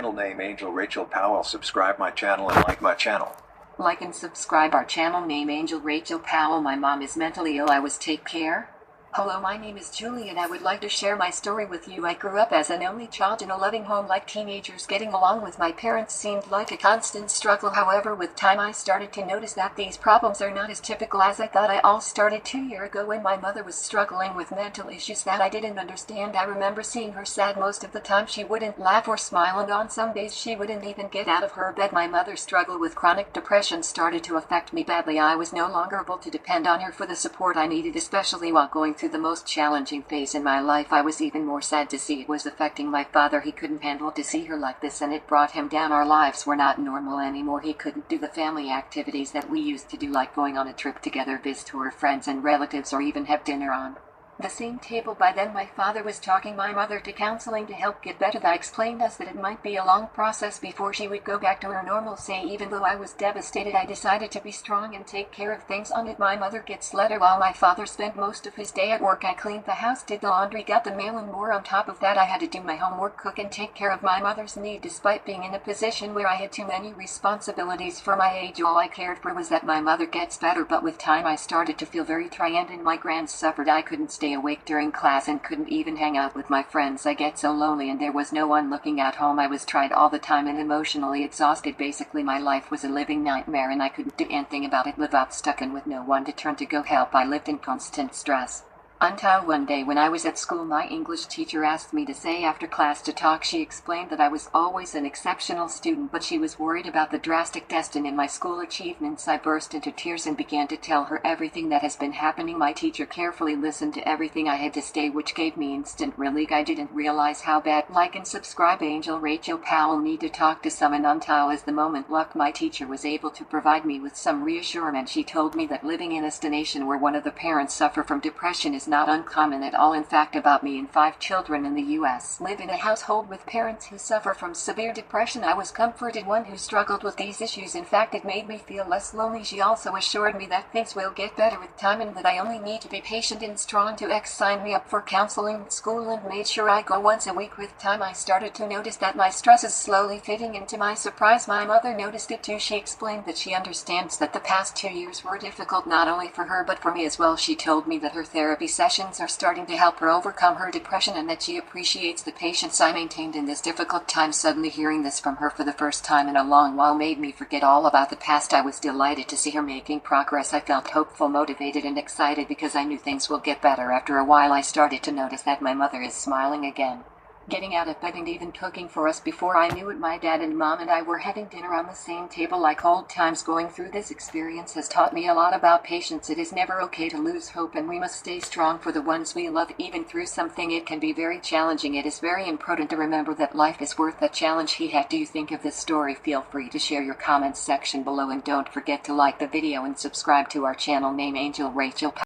Channel name Angel Rachel Powell. Subscribe my channel and like my channel. Like and subscribe our channel name Angel Rachel Powell. My mom is mentally ill. I was take care. Hello, my name is Julie and I would like to share my story with you. I grew up as an only child in a loving home. Like teenagers, getting along with my parents seemed like a constant struggle. However, with time I started to notice that these problems are not as typical as I thought. I all started 2 years ago when my mother was struggling with mental issues that I didn't understand. I remember seeing her sad most of the time. She wouldn't laugh or smile, and on some days she wouldn't even get out of her bed. My mother's struggle with chronic depression started to affect me badly. I was no longer able to depend on her for the support I needed, especially while going through the most challenging phase in my life. I was even more sad to see it was affecting my father. He couldn't handle to see her like this, and it brought him down. Our lives were not normal anymore. He couldn't do the family activities that we used to do, like going on a trip together, visit our friends and relatives, or even have dinner on the same table. By then my father was talking my mother to counseling to help get better. That explained us that it might be a long process before she would go back to her normal say. Even though I was devastated, I decided to be strong and take care of things. On it, my mother gets letter while my father spent most of his day at work. I cleaned the house, did the laundry, got the mail, and more. On top of that, I had to do my homework, cook, and take care of my mother's need. Despite being in a position where I had too many responsibilities for my age, all I cared for was that my mother gets better. But with time I started to feel very tired and my grands suffered. I couldn't stay awake during class and couldn't even hang out with my friends. I get so lonely and there was no one looking at home. I was tired all the time and emotionally exhausted. Basically my life was a living nightmare and I couldn't do anything about it. Live out stuck and with no one to turn to go help. I lived in constant stress. Until one day when I was at school, my English teacher asked me to stay after class to talk. She explained that I was always an exceptional student, but she was worried about the drastic decline in my school achievements. I burst into tears and began to tell her everything that has been happening. My teacher carefully listened to everything I had to say, which gave me instant relief. I didn't realize how bad. Like and subscribe Angel Rachel Powell. Need to talk to someone. Until as the moment luck, my teacher was able to provide me with some reassurance. She told me that living in a nation where one of the parents suffer from depression is not uncommon at all. In fact, about me and 5 children in the U.S. live in a household with parents who suffer from severe depression. I was comforted, one who struggled with these issues. In fact, it made me feel less lonely. She also assured me that things will get better with time and that I only need to be patient and strong. To sign me up for counseling at school and made sure I go once a week. With time I started to notice that my stress is slowly fading, and to my surprise my mother noticed it too. She explained that she understands that the past 2 years were difficult not only for her but for me as well. She told me that her therapy sessions are starting to help her overcome her depression and that she appreciates the patience I maintained in this difficult time. Suddenly hearing this from her for the first time in a long while made me forget all about the past. I was delighted to see her making progress. I felt hopeful, motivated, and excited because I knew things will get better. After a while I started to notice that my mother is smiling again, getting out of bed and even cooking for us. Before I knew it, my dad and mom and I were having dinner on the same table like old times. Going through this experience has taught me a lot about patience. It is never okay to lose hope and we must stay strong for the ones we love. Even through something it can be very challenging, it is very important to remember that life is worth the challenge. What do you think of this story? Feel free to share your comments section below and don't forget to like the video and subscribe to our channel name Angel Rachel Powell.